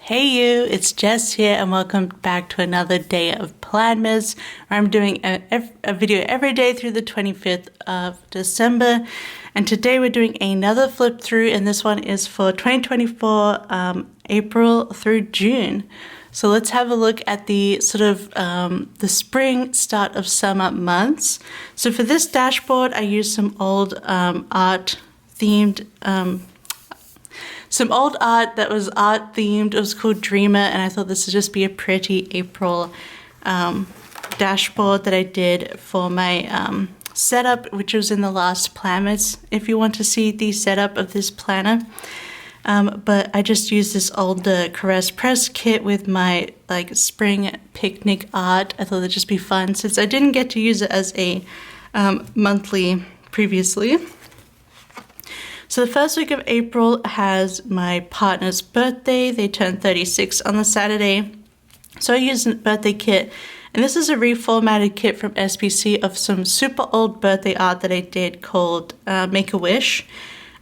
Hey you, it's Jess here and welcome back to another day of Planmas, where I'm doing a video every day through the 25th of December. And today we're doing another flip through, and this one is for 2024 April through June. So let's have a look at the sort of the spring, start of summer months. So for this dashboard, I used some old art that was art themed. It was called Dreamer, and I thought this would just be a pretty April dashboard that I did for my setup, which was in the last Planmas, if you want to see the setup of this planner. But I just used this old Caress Press kit with my like spring picnic art. I thought it'd just be fun since I didn't get to use it as a monthly previously. So the first week of April has my partner's birthday. They turned 36 on the Saturday. So I used a birthday kit. And this is a reformatted kit from SPC of some super old birthday art that I did called Make-A-Wish.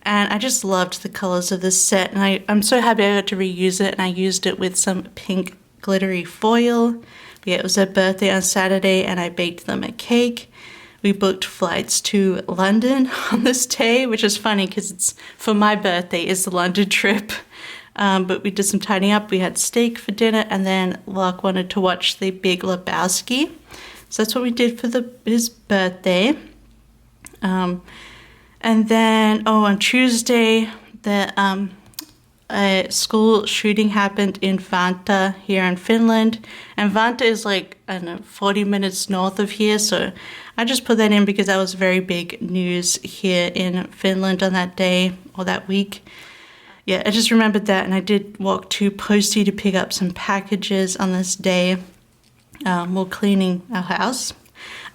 And I just loved the colors of this set. And I'm so happy I got to reuse it. And I used it with some pink glittery foil. But yeah, it was their birthday on Saturday and I baked them a cake. We booked flights to London on this day, which is funny because it's for my birthday is the London trip. But we did some tidying up. We had steak for dinner, and then Locke wanted to watch The Big Lebowski. So that's what we did for his birthday. And then, on Tuesday, a school shooting happened in Vantaa here in Finland. And Vantaa is like, I don't know, 40 minutes north of here. So I just put that in because that was very big news here in Finland on that day or that week. Yeah, I just remembered that, and I did walk to Postie to pick up some packages on this day while cleaning our house.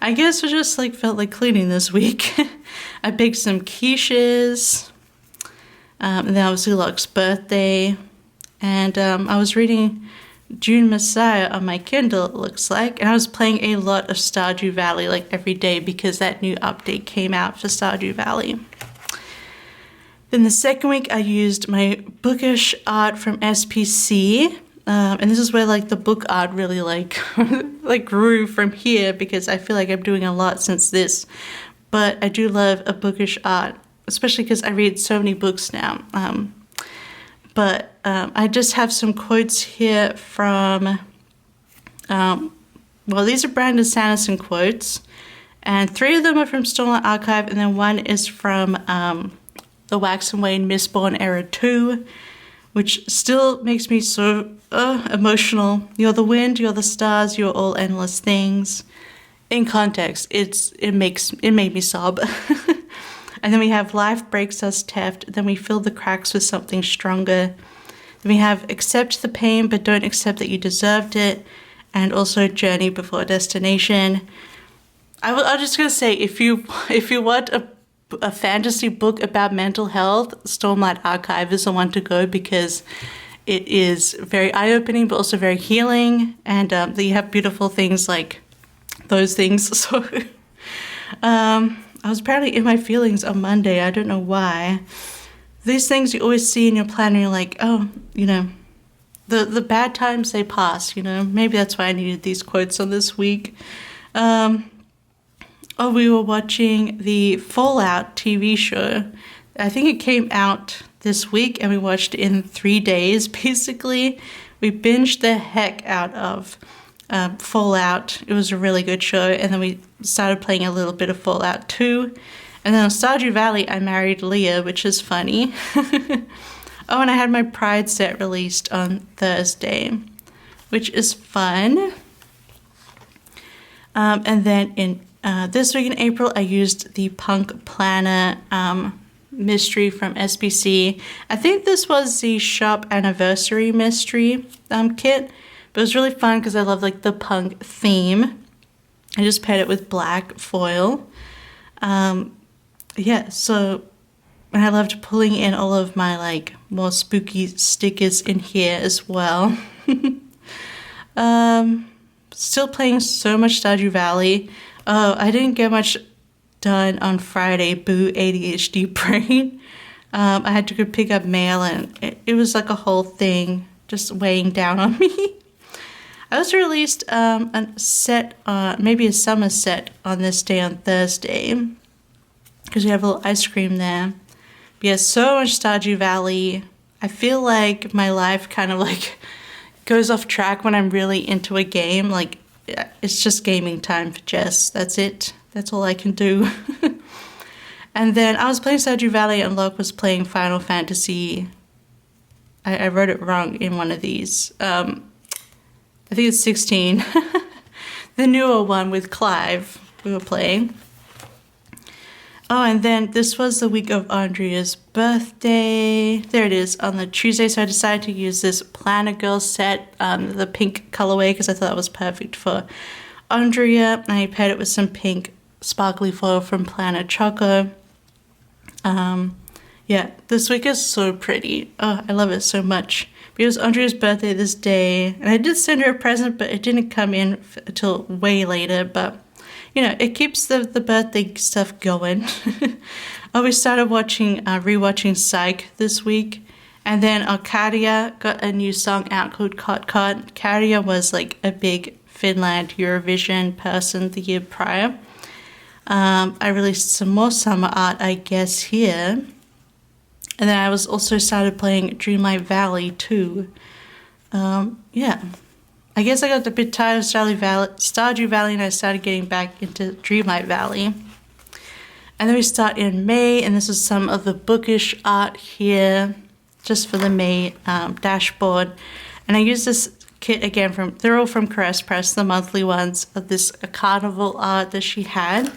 I guess I just felt like cleaning this week. I baked some quiches, and then obviously Locke's birthday, and I was reading June Messiah on my Kindle, it looks like, and I was playing a lot of Stardew Valley every day because that new update came out for Stardew Valley. Then the second week I used my bookish art from SPC, and this is where the book art really grew from here because I feel like I'm doing a lot since this. But I do love a bookish art, especially because I read so many books now. But I just have some quotes here from, these are Brandon Sanderson quotes, and 3 of them are from Stolen Archive, and then 1 is from the Wax and Wayne Mistborn Era 2, which still makes me so emotional. You're the wind, you're the stars, you're all endless things. In context, it made me sob. And then we have Life Breaks Us Teft. Then we fill the cracks with something stronger. Then we have Accept the Pain, but don't accept that you deserved it. And also Journey Before Destination. I'm just going to say, if you want a fantasy book about mental health, Stormlight Archive is the one to go because it is very eye-opening, but also very healing. And you have beautiful things like those things. So I was apparently in my feelings on Monday. I don't know why. These things you always see in your planner, you're like, oh, the bad times, they pass, Maybe that's why I needed these quotes on this week. We were watching the Fallout TV show. I think it came out this week, and we watched it in 3 days, basically. We binged the heck out of Fallout. It was a really good show, and then we started playing a little bit of Fallout 2. And then on Stardew Valley, I married Leah, which is funny. And I had my Pride set released on Thursday, which is fun. And then in this week in April, I used the Punk Planner mystery from SPC. I think this was the shop anniversary mystery kit. But it was really fun because I love the punk theme. I just paired it with black foil. So and I loved pulling in all of my more spooky stickers in here as well. Still playing so much Stardew Valley. I didn't get much done on Friday. Boo ADHD brain. I had to go pick up mail, and it was a whole thing. just weighing down on me. I also released a set, maybe a summer set on this day on Thursday, because we have a little ice cream there. But yeah, so much Stardew Valley. I feel like my life kind of like goes off track when I'm really into a game. Like, it's just gaming time for Jess. That's it. That's all I can do. And then I was playing Stardew Valley and Locke was playing Final Fantasy. I wrote it wrong in one of these. I think it's 16. The newer one with Clive we were playing. Oh, and then this was the week of Andrea's birthday. There it is, on the Tuesday. So I decided to use this Planner Girl set, the pink colorway, because I thought that was perfect for Andrea. And I paired it with some pink sparkly foil from Planner Choco. Yeah, this week is so pretty. Oh, I love it so much. It was Andrea's birthday this day, and I did send her a present, but it didn't come in until way later. But, you know, it keeps the birthday stuff going. We started rewatching Psych this week, and then Arcadia got a new song out called Cot Cot. Arcadia was like a big Finland Eurovision person the year prior. I released some more summer art, I guess, here. And then I was also started playing Dreamlight Valley too. Yeah. I guess I got a bit tired of Stardew Valley and I started getting back into Dreamlight Valley. And then we start in May, and this is some of the bookish art here, just for the May dashboard. And I use this kit again they're all from Caress Press, the monthly ones, of this carnival art that she had.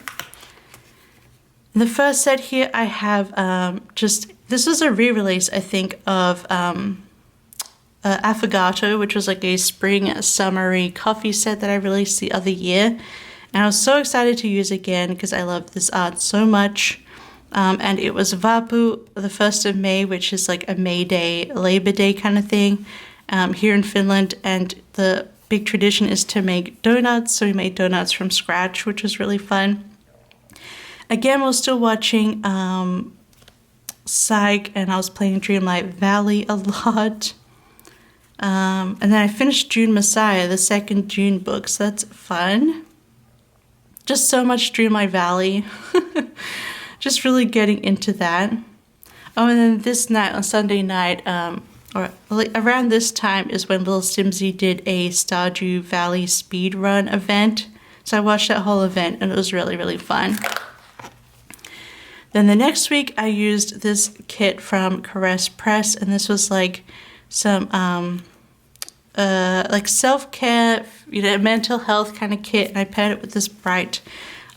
In the first set here I have this was a re-release, I think, of Affogato, which was like a spring summery coffee set that I released the other year. And I was so excited to use again because I love this art so much. And it was Vapu, the 1st of May, which is like a May Day, Labor Day kind of thing here in Finland. And the big tradition is to make donuts. So we made donuts from scratch, which was really fun. Again, we're still watching Psych, and I was playing Dreamlight Valley a lot. And then I finished June Messiah, the second June book, so that's fun. Just so much Dreamlight Valley. Just really getting into that. Oh, and then this night, on Sunday night, or like around this time is when Little Simsy did a Stardew Valley speed run event. So I watched that whole event, and it was really, really fun. Then the next week I used this kit from Caress Press, and this was like some like self-care, mental health kind of kit, and I paired it with this bright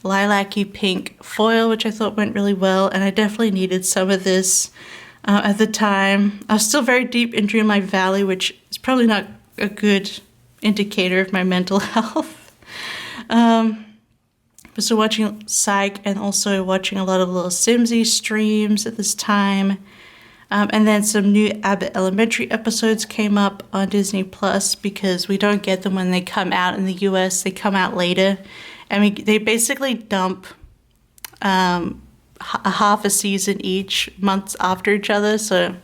lilac-y pink foil, which I thought went really well, and I definitely needed some of this at the time. I was still very deep in Dreamlight Valley, which is probably not a good indicator of my mental health. So watching Psych and also watching a lot of Little Simsy streams at this time. And then some new Abbott Elementary episodes came up on Disney Plus because we don't get them when they come out in the US. They come out later. I mean, they basically dump a half a season each, months after each other. So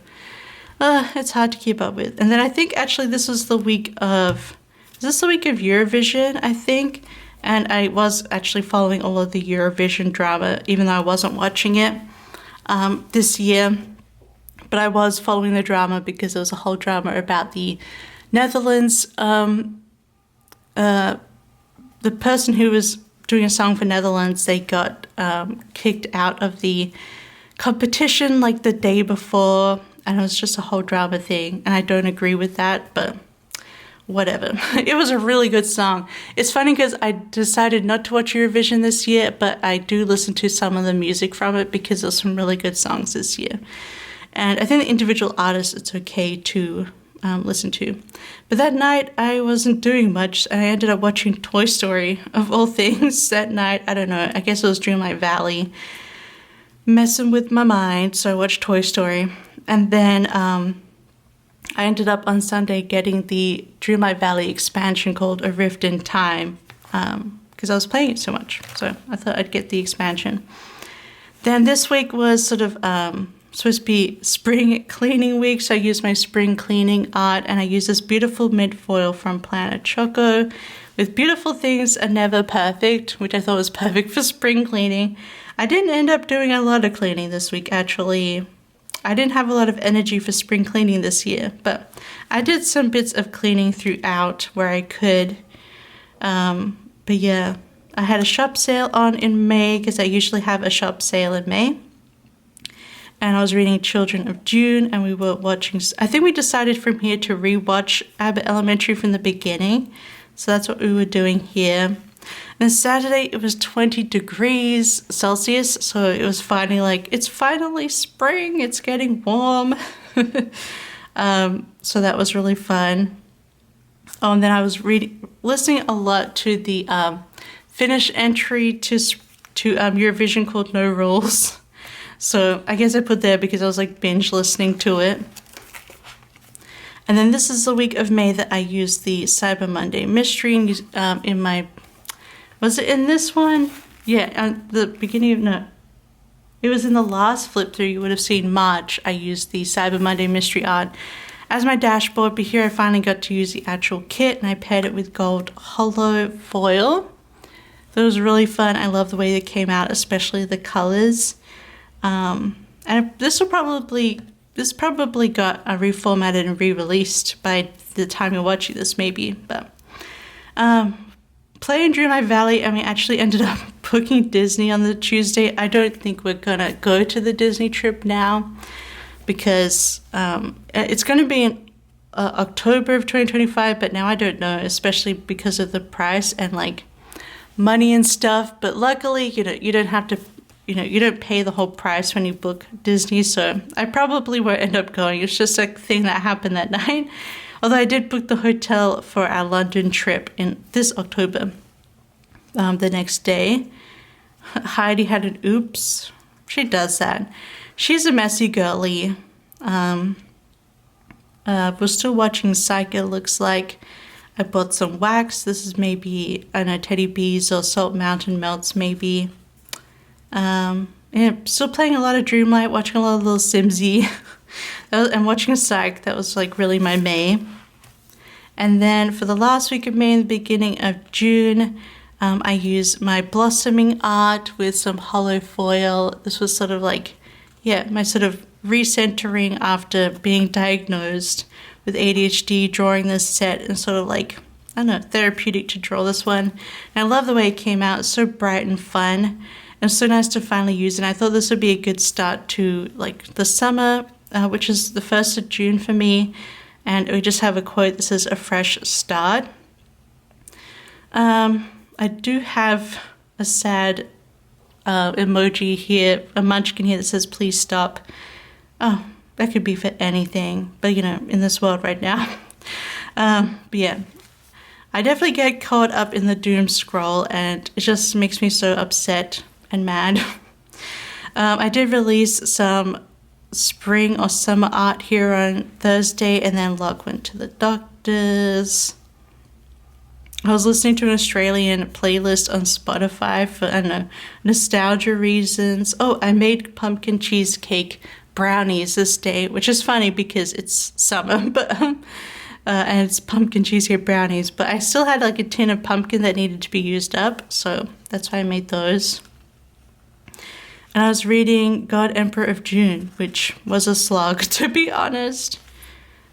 it's hard to keep up with. And then I think actually this was the week of Eurovision, I think. And I was actually following all of the Eurovision drama, even though I wasn't watching it this year. But I was following the drama because there was a whole drama about the Netherlands. The person who was doing a song for Netherlands, they got kicked out of the competition like the day before. And it was just a whole drama thing. And I don't agree with that, but whatever. It was a really good song. It's funny because I decided not to watch Eurovision this year, but I do listen to some of the music from it because there's some really good songs this year. And I think the individual artists it's okay to listen to. But that night I wasn't doing much, and I ended up watching Toy Story, of all things, that night. I don't know, I guess it was Dreamlight Valley messing with my mind, so I watched Toy Story. And then I ended up on Sunday getting the Dreamlight Valley expansion called A Rift in Time because I was playing it so much. So I thought I'd get the expansion. Then this week was sort of supposed to be spring cleaning week, so I use my spring cleaning art, and I use this beautiful mint foil from Planet Choco with beautiful things are never perfect, which I thought was perfect for spring cleaning. I didn't end up doing a lot of cleaning this week, actually. I didn't have a lot of energy for spring cleaning this year, but I did some bits of cleaning throughout where I could. But yeah, I had a shop sale on in May because I usually have a shop sale in May. And I was reading Children of June, and we were watching, I think we decided from here to rewatch Abbott Elementary from the beginning. So that's what we were doing here. And Saturday it was 20 degrees Celsius, so it was finally like, it's finally spring, it's getting warm. So that was really fun. Oh, and then I was listening a lot to the Finnish entry to Eurovision called No Rules. So I guess I put there because I was like binge listening to it. And then this is the week of May that I used the Cyber Monday mystery in my, was it in this one? Yeah, at the beginning of, no. It was in the last flip through, you would have seen March. I used the Cyber Monday mystery art as my dashboard, but here I finally got to use the actual kit, and I paired it with gold hollow foil. That was really fun. I love the way they came out, especially the colors. And this probably got reformatted and re-released by the time you're watching this, maybe. But playing Drew My Valley, and we actually ended up booking Disney on the Tuesday. I don't think we're gonna go to the Disney trip now because it's gonna be in October of 2025, but now I don't know, especially because of the price and like money and stuff. But luckily, you don't have to. You don't pay the whole price when you book Disney, so I probably won't end up going. It's just a thing that happened that night. Although I did book the hotel for our London trip in this October, the next day. Heidi had an oops. She does that. She's a messy girly. We're still watching Psych, it looks like. I bought some wax. This is maybe, I don't know, Teddy Bees or Salt Mountain Melts maybe. Yeah, still playing a lot of Dreamlight, watching a lot of Little Simsy, and watching a Psych. That was like really my May. And then for the last week of May and the beginning of June, I used my blossoming art with some hollow foil. This was sort of like, yeah, my sort of recentering after being diagnosed with ADHD, drawing this set, and sort of like, I don't know, therapeutic to draw this one. And I love the way it came out. It's so bright and fun. And so nice to finally use it. And I thought this would be a good start to like the summer, which is the 1st of June for me. And we just have a quote that says a fresh start. I do have a sad emoji here, a munchkin here that says please stop. Oh, that could be for anything, but in this world right now. But yeah, I definitely get caught up in the doom scroll, and it just makes me so upset and mad. I did release some spring or summer art here on Thursday, and then Locke went to the doctors. I was listening to an Australian playlist on Spotify for, I don't know, nostalgia reasons. Oh, I made pumpkin cheesecake brownies this day, which is funny because it's summer, but and it's pumpkin cheesecake brownies, but I still had like a tin of pumpkin that needed to be used up, so that's why I made those. And I was reading God Emperor of June, which was a slog, to be honest.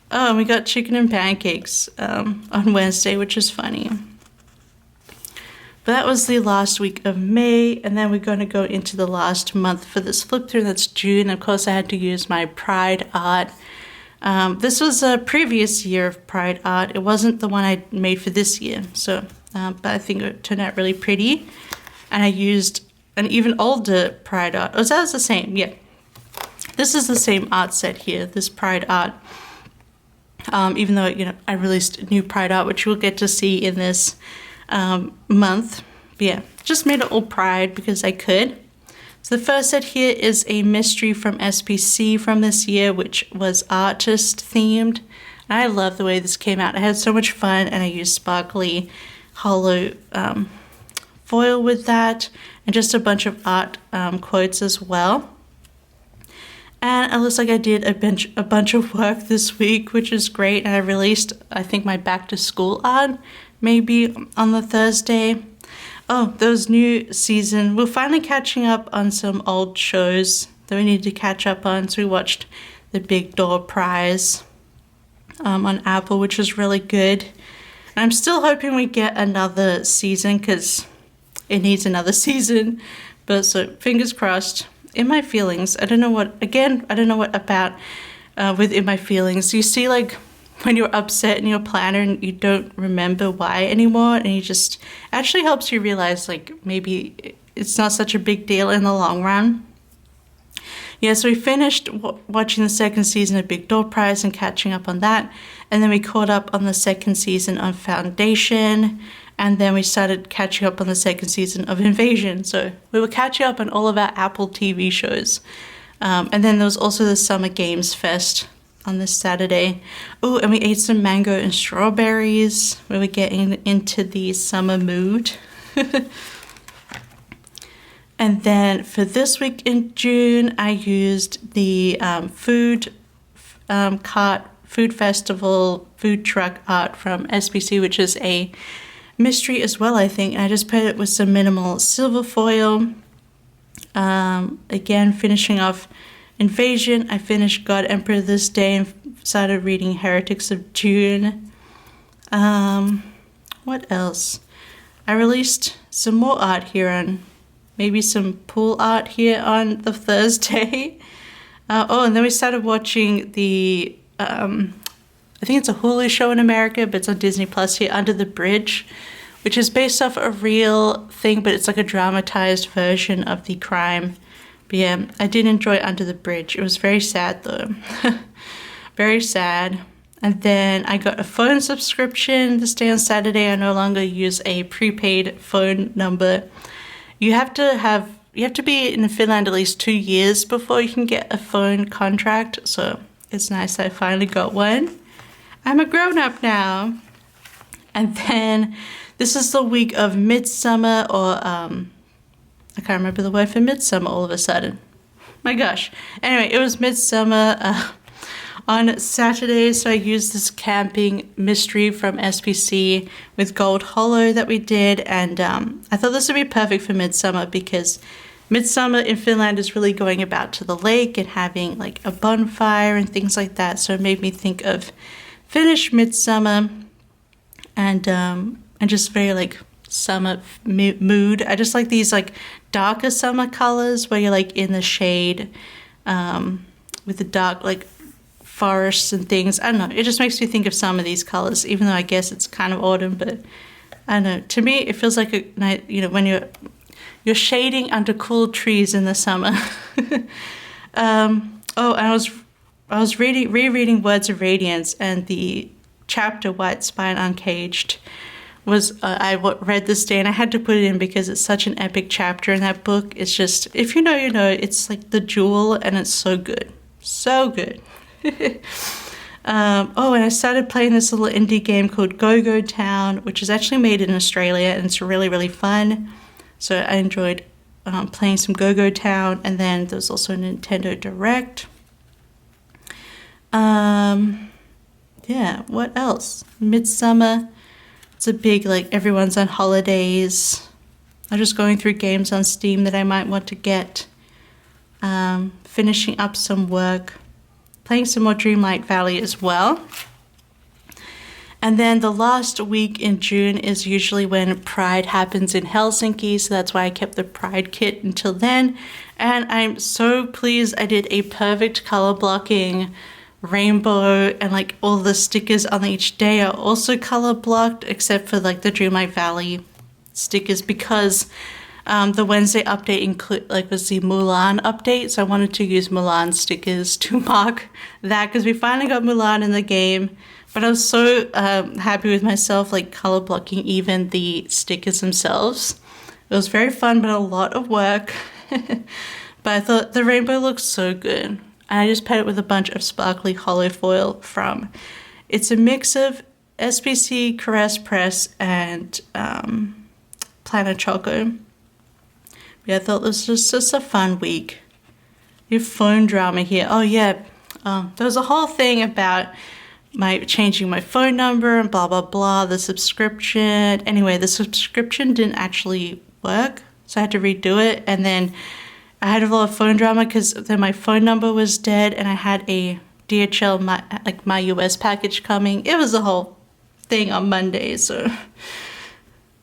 Oh, and we got chicken and pancakes on Wednesday, which is funny. But that was the last week of May, and then we're going to go into the last month for this flip through. That's June. Of course, I had to use my Pride art. This was a previous year of Pride art. It wasn't the one I made for this year, so but I think it turned out really pretty. And I used an even older Pride art. Oh, that was the same, yeah. This is the same art set here, this Pride art. Even though, I released new Pride art, which we'll get to see in this month. But yeah, just made it all Pride because I could. So the first set here is a mystery from SPC from this year, which was artist themed. And I love the way this came out. I had so much fun, and I used sparkly hollow foil with that, and just a bunch of art quotes as well. And it looks like I did a bunch of work this week, which is great. And I released, I think, my back to school art maybe on the Thursday. Oh, those new season. We're finally catching up on some old shows that we need to catch up on. So we watched The Big Door Prize on Apple, which was really good. And I'm still hoping we get another season because it needs another season. But so fingers crossed. In My Feelings, I don't know what about with In My Feelings. You see, like, when you're upset in your planner and you don't remember why anymore, and you just actually helps you realize, like, maybe it's not such a big deal in the long run. Yeah, so we finished watching the second season of Big Door Prize and catching up on that, and then we caught up on the second season of Foundation. And then we started catching up on the second season of Invasion. So we were catching up on all of our Apple TV shows. And then there was also the Summer Games Fest on this Saturday. Oh, and we ate some mango and strawberries. We were getting into the summer mood. And then for this week in June, I used the food festival, food truck art from SPC, which is a mystery as well, I think. And I just put it with some minimal silver foil. Again, finishing off Invasion. I finished God Emperor this day and started reading Heretics of June. What else? I released some more art here on, maybe some pool art here on the Thursday. And then we started watching the I think it's a Hulu show in America, but it's on Disney Plus here, Under the Bridge, which is based off a real thing, but it's like a dramatized version of the crime. But yeah, I did enjoy Under the Bridge. It was very sad though. Very sad. And then I got a phone subscription this day on Saturday. I no longer use a prepaid phone number. You have to be in Finland at least 2 years before you can get a phone contract. So it's nice that I finally got one. I'm a grown-up now. And then this is the week of Midsummer, or I can't remember the word for Midsummer all of a sudden. My gosh. Anyway, it was Midsummer on Saturday, so I used this camping mystery from SPC with Gold Hollow that we did, and I thought this would be perfect for Midsummer because Midsummer in Finland is really going about to the lake and having like a bonfire and things like that, so it made me think of Finnish Midsummer and just very like summer mood. I just like these like darker summer colors where you're like in the shade with the dark like forests and things. I don't know. It just makes me think of some of these colors, even though I guess it's kind of autumn. But I don't know. To me, it feels like a night. You know, when you're shading under cool trees in the summer. And I was rereading Words of Radiance, and the chapter White Spine Uncaged was I read this day, and I had to put it in because it's such an epic chapter in that book. It's just, if you know, you know. It's like the jewel, and it's so good. So good. And I started playing this little indie game called Go-Go Town, which is actually made in Australia, and it's really, really fun. So I enjoyed playing some Go-Go Town, and then there was also a Nintendo Direct. What else? Midsummer. It's a big, like, everyone's on holidays. I'm just going through games on Steam that I might want to get. Finishing up some work. Playing some more Dreamlight Valley as well. And then the last week in June is usually when Pride happens in Helsinki, so that's why I kept the Pride kit until then. And I'm so pleased I did a perfect color blocking rainbow, and like all the stickers on each day are also color blocked, except for like the Dreamlight Valley stickers, because the Wednesday update was the Mulan update, so I wanted to use Mulan stickers to mark that because we finally got Mulan in the game. But I was so happy with myself, like color blocking even the stickers themselves. It was very fun, but a lot of work. But I thought the rainbow looked so good. And I just paired it with a bunch of sparkly hollow foil from. It's a mix of SPC, Caress Press, and Planet Choco. Yeah, I thought this was just a fun week. your phone drama here. Oh yeah, there was a whole thing about my changing my phone number and blah blah blah, the subscription. Anyway, the subscription didn't actually work, so I had to redo it, and then I had a lot of phone drama because then my phone number was dead and I had a DHL my US package coming. It was a whole thing on Monday, so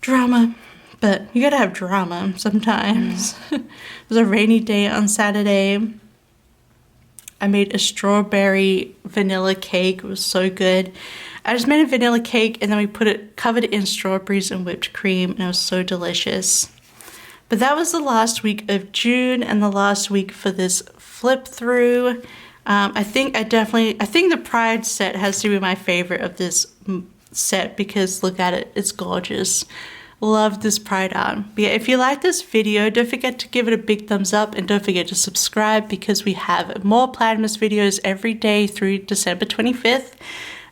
drama. But you gotta have drama sometimes. It was a rainy day on Saturday. I made a strawberry vanilla cake. It was so good. I just made a vanilla cake and then we covered it in strawberries and whipped cream, and it was so delicious. But that was the last week of June and the last week for this flip through. I think the Pride set has to be my favorite of this set because look at it, it's gorgeous. Love this Pride art. But yeah, if you like this video, don't forget to give it a big thumbs up and don't forget to subscribe because we have more Planamas videos every day through December 25th.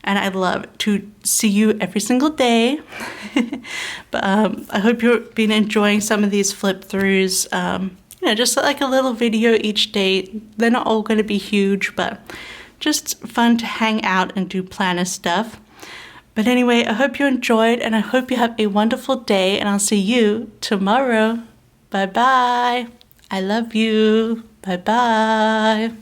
And I'd love to see you every single day. But I hope you've been enjoying some of these flip throughs. Just like a little video each day. They're not all going to be huge, but just fun to hang out and do planner stuff. But anyway, I hope you enjoyed and I hope you have a wonderful day and I'll see you tomorrow. Bye bye. I love you. Bye bye.